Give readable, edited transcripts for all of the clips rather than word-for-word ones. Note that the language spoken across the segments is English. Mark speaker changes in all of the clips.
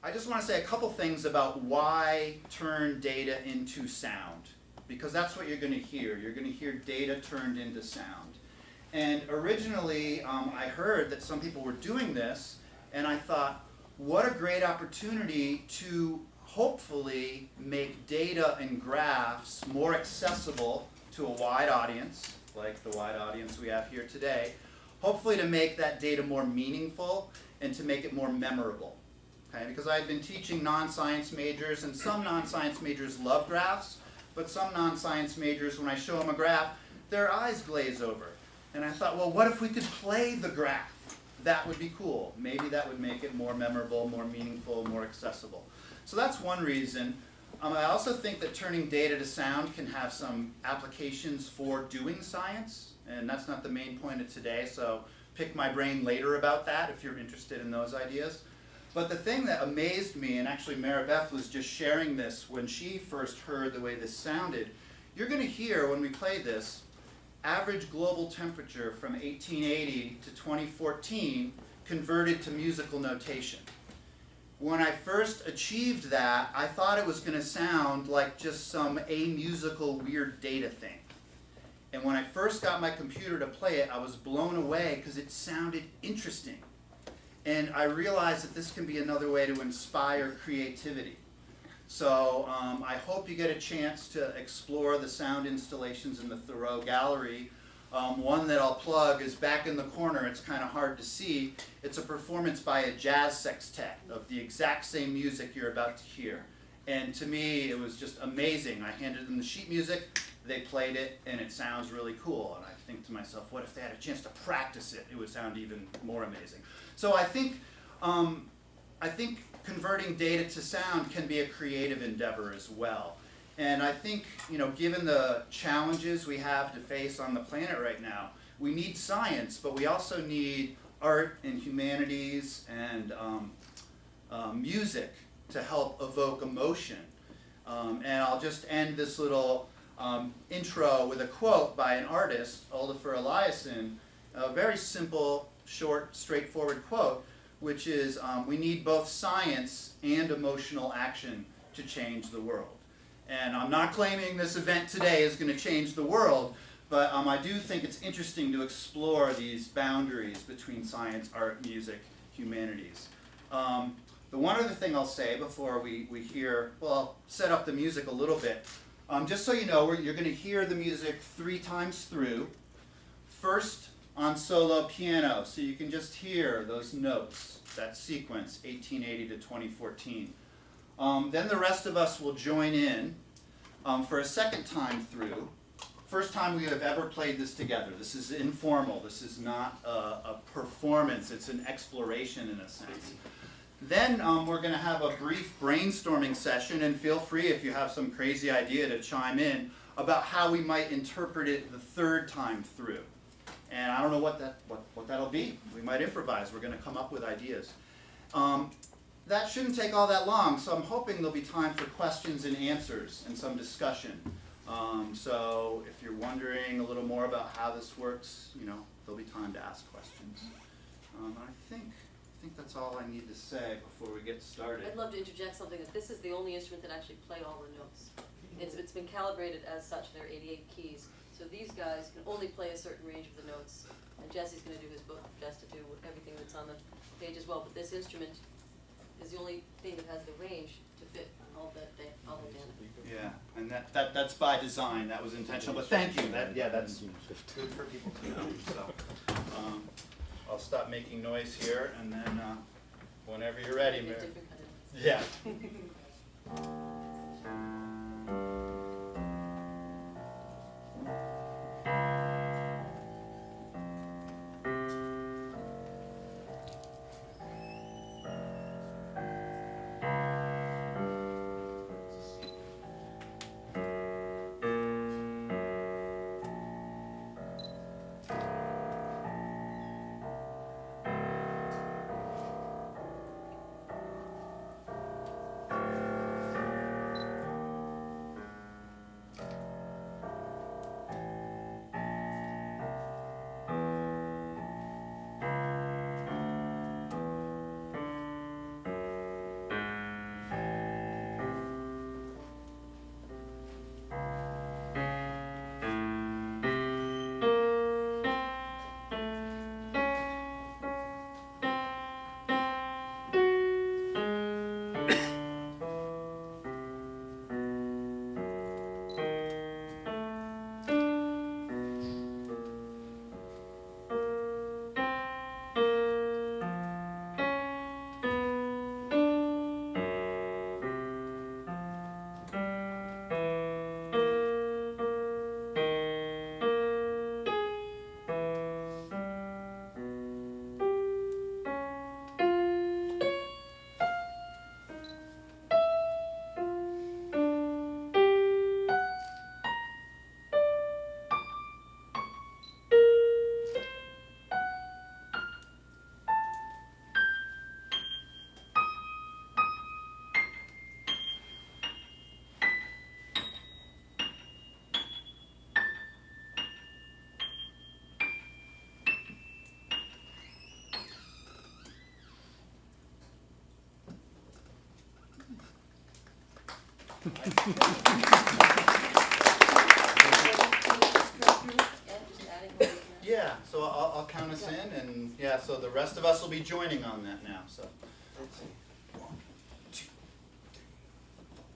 Speaker 1: I just want to say a couple things about why turn data into sound, because that's what you're going to hear. You're going to hear data turned into sound. And originally, I heard that some people were doing this, and I thought, what a great opportunity to hopefully make data and graphs more accessible to a wide audience, like the wide audience we have here today, hopefully to make that data more meaningful and to make it more memorable. Okay? Because I had been teaching non-science majors, and some non-science majors love graphs, but some non-science majors, when I show them a graph, their eyes glaze over. And I thought, well, what if we could play the graph? That would be cool. Maybe that would make it more memorable, more meaningful, more accessible. So that's one reason. I also think that turning data to sound can have some applications for doing science, and that's not the main point of today, so pick my brain later about that if you're interested in those ideas. But the thing that amazed me, and actually Maribeth was just sharing this when she first heard the way this sounded, you're going to hear when we play this, average global temperature from 1880 to 2014 converted to musical notation. When I first achieved that, I thought it was going to sound like just some amusical weird data thing. And when I first got my computer to play it, I was blown away because it sounded interesting. And I realized that this can be another way to inspire creativity. So I hope you get a chance to explore the sound installations in the Thoreau Gallery. One that I'll plug is back in the corner. It's kind of hard to see. It's a performance by a jazz sextet of the exact same music you're about to hear. And to me, it was just amazing. I handed them the sheet music, they played it, and it sounds really cool. And I think to myself, what if they had a chance to practice it? It would sound even more amazing. So I think converting data to sound can be a creative endeavor as well. And I think, given the challenges we have to face on the planet right now, we need science, but we also need art and humanities and music to help evoke emotion. And I'll just end this little intro with a quote by an artist, Olafur Eliasson, a very simple, short, straightforward quote, which is, we need both science and emotional action to change the world. And I'm not claiming this event today is going to change the world, but I do think it's interesting to explore these boundaries between science, art, music, humanities. The one other thing I'll say before we hear, well, I'll set up the music a little bit. Just so you know, you're going to hear the music 3 times through. First, on solo piano, so you can just hear those notes, that sequence, 1880 to 2014. Then the rest of us will join in for a second time through. First time we have ever played this together. This is informal. This is not a performance. It's an exploration in a sense. Then we're going to have a brief brainstorming session, and feel free if you have some crazy idea to chime in about how we might interpret it the 3rd time through. And I don't know what that'll be. We might improvise. We're going to come up with ideas. That shouldn't take all that long, so I'm hoping there'll be time for questions and answers and some discussion. So if you're wondering a little more about how this works, there'll be time to ask questions. I think that's all I need to say before we get started.
Speaker 2: I'd love to interject something, that this is the only instrument that actually play all the notes. It's been calibrated as such. There are 88 keys. So these guys can only play a certain range of the notes. And Jesse's going to do his best to do everything that's on the page as well. But this instrument is the only thing that has the range to fit all the data.
Speaker 1: Yeah, and that's by design. That was intentional. But thank you. That's good for people to know. So I'll stop making noise here, and then whenever you're ready, Mary. Yeah. Yeah, so I'll count us in, and yeah, so the rest of us will be joining on that now. So. Let's see. 1, 2, 3, 4,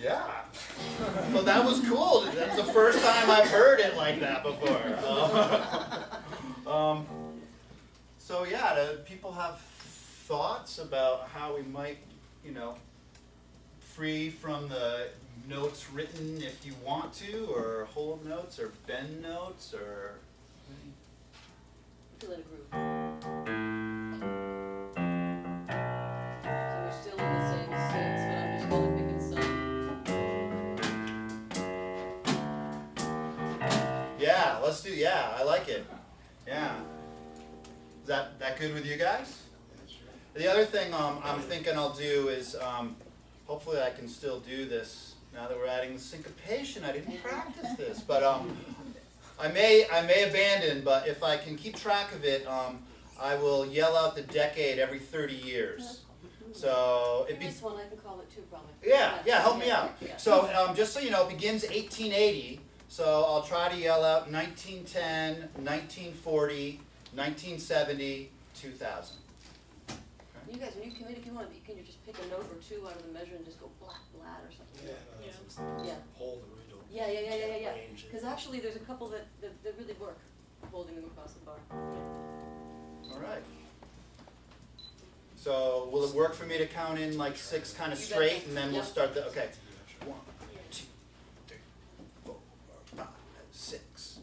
Speaker 1: Yeah. So that was cool. That's the first time I've heard it like that before. So yeah, do people have thoughts about how we might, free from the notes written if you want to, or whole notes, or bend notes, or?
Speaker 2: Feel in a groove. So we're still in the same six, but I'm just kind of picking some.
Speaker 1: Yeah, let's do. Yeah, I like it. Yeah. Is that good with you guys? The other thing I'm thinking I'll do is hopefully I can still do this now that we're adding the syncopation. I didn't practice this, but I may abandon. But if I can keep track of it, I will yell out the decade every 30 years. So
Speaker 2: For this one, I can call it too, probably.
Speaker 1: yeah, help me out.
Speaker 2: Yeah.
Speaker 1: So just so you know, it begins 1880. So I'll try to yell out 1910, 1940, 1970, 2000.
Speaker 2: You guys, when you commit, if you want, you can just pick a note or two out of the measure and just go blat, blat, or something. Yeah.
Speaker 3: Hold the riddle.
Speaker 2: Yeah.
Speaker 3: Range it.
Speaker 2: Because actually, there's a couple that really work, holding them across the bar.
Speaker 1: All right. So will it work for me to count in like 6 kind of
Speaker 2: You
Speaker 1: straight,
Speaker 2: betcha.
Speaker 1: and then we'll
Speaker 2: Yep.
Speaker 1: start the, okay. 1, 2, 3, 4, 5, 6.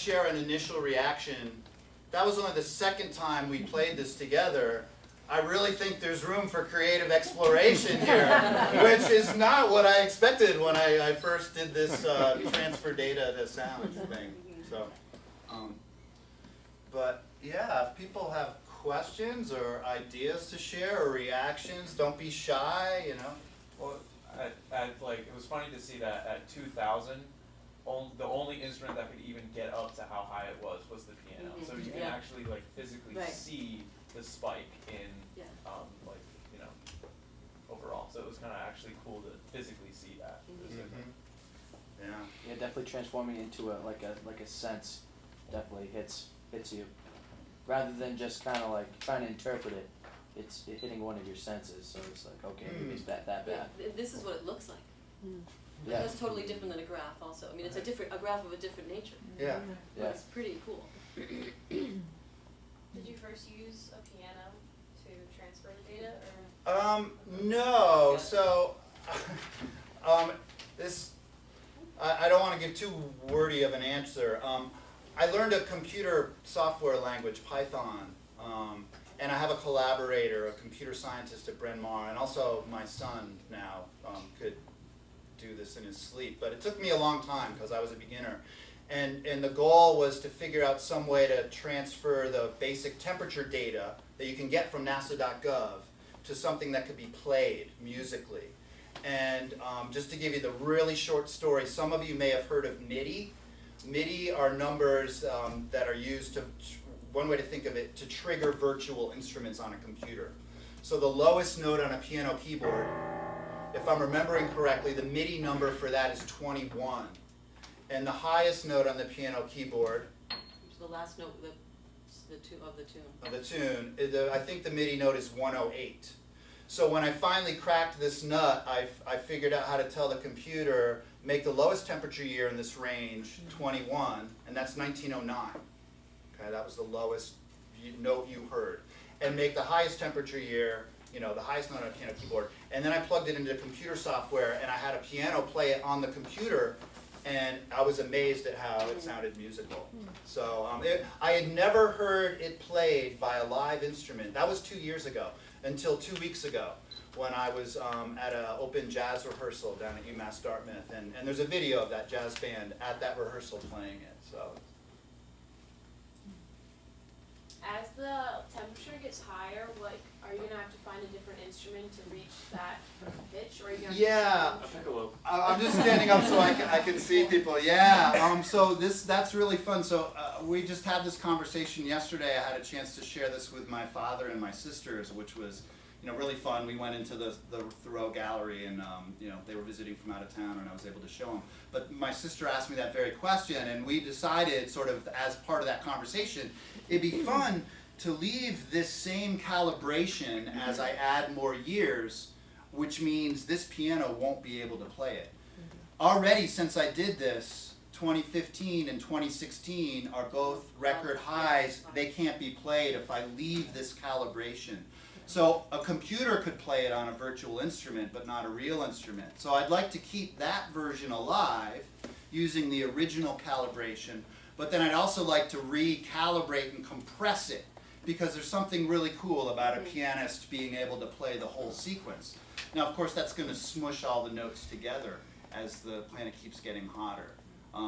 Speaker 1: share an initial reaction. That was only the second time we played this together. I really think there's room for creative exploration here, which is not what I expected when I first did this transfer data to sound thing. So, but yeah, if people have questions or ideas to share or reactions, don't be shy, you know.
Speaker 3: Well, like, it was funny to see that at 2000, the only instrument that could even get up to how high it was the piano. So you can actually like physically see the spike in like, you know, overall. So it was kind of actually cool to physically see that.
Speaker 4: Yeah, definitely transforming into like a sense definitely hits you, rather than just kind of like trying to interpret it. It's hitting one of your senses, so it's like, okay, maybe it's that bad.
Speaker 2: This is what it looks like.
Speaker 4: Yeah.
Speaker 2: That's totally different than a graph also. I mean, it's a graph of a different nature.
Speaker 1: Yeah.
Speaker 2: But it's pretty cool.
Speaker 5: Did you first use a piano to transfer the data, or?
Speaker 1: No. So, this, I don't want to give too wordy of an answer. I learned a computer software language, Python, and I have a collaborator, a computer scientist at Bryn Mawr, and also my son now could do this in his sleep. But it took me a long time because I was a beginner. And the goal was to figure out some way to transfer the basic temperature data that you can get from nasa.gov to something that could be played musically. And just to give you the really short story, some of you may have heard of MIDI. MIDI are numbers that are used to, one way to think of it, to trigger virtual instruments on a computer. So the lowest note on a piano keyboard, if I'm remembering correctly, the MIDI number for that is 21. And the highest note on the piano keyboard,
Speaker 2: The last note of the tune.
Speaker 1: I think the MIDI note is 108. So when I finally cracked this nut, I figured out how to tell the computer, make the lowest temperature year in this range 21, and that's 1909. Okay, that was the lowest note you heard. And make the highest temperature year, you know, the highest note on a piano keyboard. And then I plugged it into computer software, and I had a piano play it on the computer, and I was amazed at how it sounded musical. So I had never heard it played by a live instrument. That was 2 years ago, until 2 weeks ago, when I was at an open jazz rehearsal down at UMass Dartmouth. And there's a video of that jazz band at that rehearsal playing it. So.
Speaker 5: As the temperature gets higher, like, are you gonna have to find a different instrument to reach that pitch, or are you gonna?
Speaker 1: Yeah, I'm just standing up so I can see people. Yeah. So that's really fun. So we just had this conversation yesterday. I had a chance to share this with my father and my sisters, which was, you know, really fun. We went into the Thoreau Gallery, and you know, they were visiting from out of town, and I was able to show them. But my sister asked me that very question, and we decided, sort of as part of that conversation, it'd be fun to leave this same calibration as I add more years, which means this piano won't be able to play it. Already, since I did this, 2015 and 2016 are both record highs. They can't be played if I leave this calibration. So a computer could play it on a virtual instrument, but not a real instrument. So I'd like to keep that version alive using the original calibration, but then I'd also like to recalibrate and compress it, because there's something really cool about a pianist being able to play the whole sequence. Now, of course, that's going to smush all the notes together as the planet keeps getting hotter.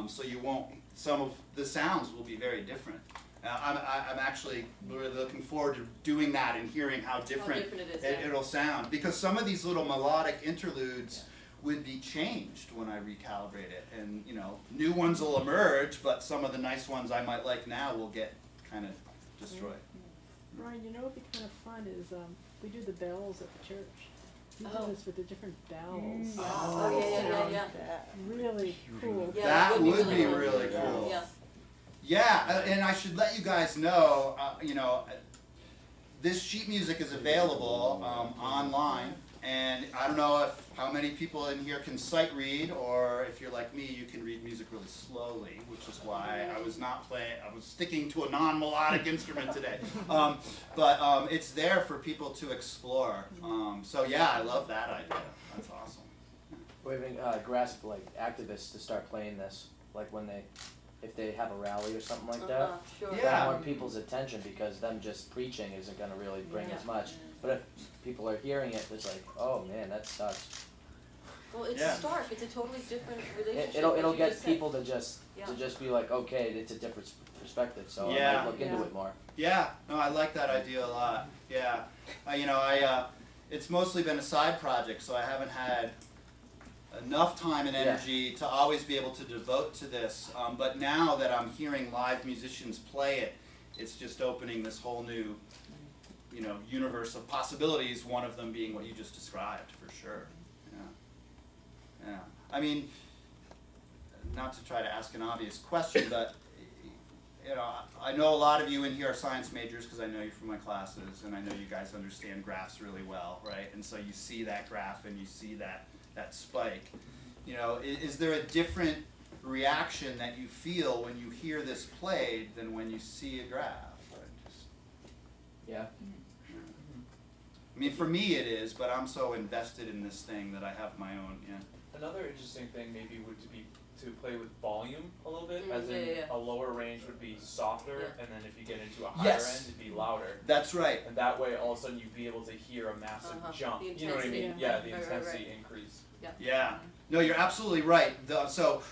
Speaker 1: So you won't, some of the sounds will be very different. I'm actually really looking forward to doing that and hearing how different it'll sound. Because some of these little melodic interludes would be changed when I recalibrate it. And, you know, new ones will emerge, but some of the nice ones I might like now will get kind of destroyed.
Speaker 6: Brian, you know what would be kind of fun is we do the bells at the church. We do this with the different bells.
Speaker 2: Oh, yeah.
Speaker 6: Really cool.
Speaker 2: Yeah,
Speaker 1: That would be really cool.
Speaker 2: Yeah.
Speaker 1: Yeah, and I should let you guys know, you know, this sheet music is available online, and I don't know how many people in here can sight read, or if you're like me, you can read music really slowly, which is why I was not playing, I was sticking to a non-melodic instrument today. But it's there for people to explore. So yeah, I love that idea. That's awesome.
Speaker 4: We're having grasp like activists to start playing this, like when they if they have a rally or something like that.
Speaker 2: Sure.
Speaker 1: Yeah.
Speaker 4: More people's attention, because them just preaching isn't gonna really bring
Speaker 2: Yeah.
Speaker 4: as much. But if people are hearing it, it's like, oh man, that sucks.
Speaker 2: Well, it's
Speaker 1: Yeah.
Speaker 2: stark, it's a totally different relationship.
Speaker 4: It'll
Speaker 2: as you
Speaker 4: get
Speaker 2: just said.
Speaker 4: people to just
Speaker 2: Yeah.
Speaker 4: be like, okay, it's a different perspective, so I
Speaker 1: Yeah.
Speaker 4: might look into it more.
Speaker 1: Yeah, no, I like that idea a lot. Yeah, it's mostly been a side project, so I haven't had enough time and energy to always be able to devote to this. But now that I'm hearing live musicians play it, it's just opening this whole new, universe of possibilities. One of them being what you just described, for sure. Yeah. I mean, not to try to ask an obvious question, but I know a lot of you in here are science majors because I know you from my classes, and I know you guys understand graphs really well, right? And so you see that graph and you see that spike. Is there a different reaction that you feel when you hear this played than when you see a graph?
Speaker 4: Yeah.
Speaker 1: I mean, for me it is, but I'm so invested in this thing that I have my own. Yeah.
Speaker 3: Another interesting thing maybe would be to play with volume a little bit, as
Speaker 2: Yeah,
Speaker 3: in
Speaker 2: yeah, yeah.
Speaker 3: a lower range would be softer,
Speaker 2: Yeah.
Speaker 3: and then if you get into a higher
Speaker 1: Yes.
Speaker 3: end, it'd be louder.
Speaker 1: That's right.
Speaker 3: And that way, all of a sudden, you'd be able to hear a massive jump.
Speaker 2: The
Speaker 3: You know what I mean?
Speaker 2: intensity.
Speaker 3: Yeah, the
Speaker 2: Right, right,
Speaker 3: intensity
Speaker 2: right.
Speaker 3: increase.
Speaker 1: Yeah. No, you're absolutely right. So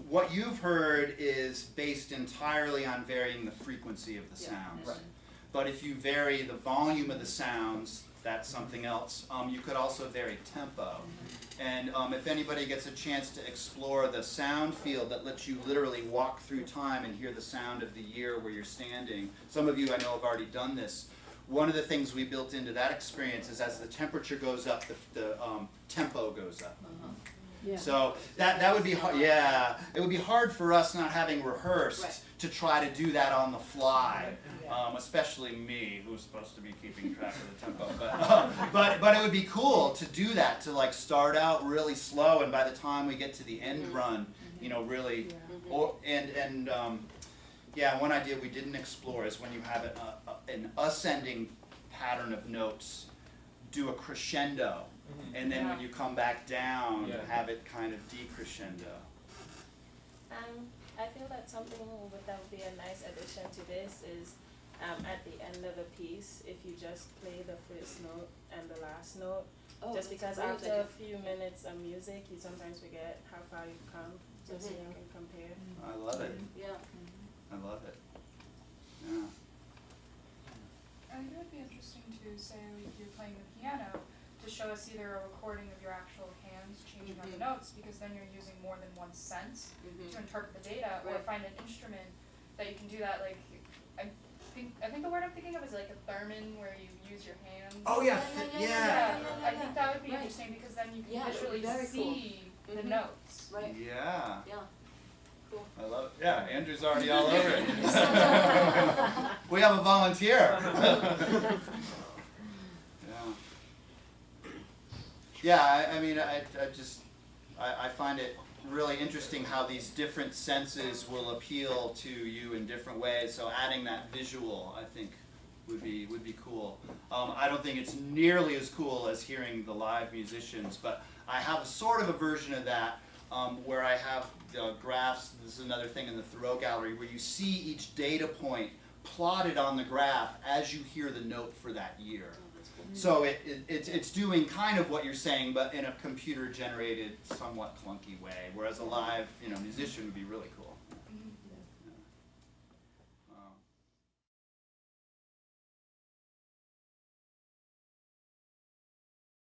Speaker 1: what you've heard is based entirely on varying the frequency of the
Speaker 2: Yeah.
Speaker 1: sounds.
Speaker 3: Right.
Speaker 1: But if you vary the volume of the sounds, that's something else. You could also vary tempo. And if anybody gets a chance to explore the sound field that lets you literally walk through time and hear the sound of the year where you're standing, some of you I know have already done this. One of the things we built into that experience is as the temperature goes up, the tempo goes up.
Speaker 6: Yeah.
Speaker 1: So that would be hard. Yeah, it would be hard for us not having rehearsed
Speaker 2: Right.
Speaker 1: to try to do that on the fly. Especially me, who's supposed to be keeping track of the tempo. But it would be cool to do that, to like start out really slow, and by the time we get to the end run, really. One idea we didn't explore is when you have an ascending pattern of notes, do a crescendo. And then when you come back down, have it kind of decrescendo.
Speaker 7: I feel that something that would be a nice addition to this is at the end of the piece, if you just play the first note and the last note, just because after a few minutes of music, you sometimes forget how far you've come, just so you can compare.
Speaker 1: I love it.
Speaker 2: Yeah.
Speaker 1: I love it. Yeah.
Speaker 8: I think it would be interesting to say if you're playing the piano, to show us either a recording of your actual hands changing on the notes, because then you're using more than one sense to interpret the data, or
Speaker 2: Right.
Speaker 8: find an instrument that you can do that. Like I think the word I'm thinking of is like a theremin, where you use your hands.
Speaker 1: Oh yeah,
Speaker 8: I think that would be
Speaker 2: Right.
Speaker 8: interesting, because then you can
Speaker 2: Yeah, that would be
Speaker 8: visually
Speaker 2: very cool.
Speaker 8: see the
Speaker 2: Mhm.
Speaker 8: notes.
Speaker 2: Right.
Speaker 1: Yeah.
Speaker 2: Yeah. Cool.
Speaker 1: I love it. Yeah, Andrew's already all over it. We have a volunteer. Yeah, I find it really interesting how these different senses will appeal to you in different ways. So adding that visual, I think, would be cool. I don't think it's nearly as cool as hearing the live musicians, but I have sort of a version of that where I have graphs. This is another thing in the Thoreau Gallery where you see each data point plotted on the graph as you hear the note for that year. So it's doing kind of what you're saying, but in a computer-generated, somewhat clunky way. Whereas a live, musician would be really cool.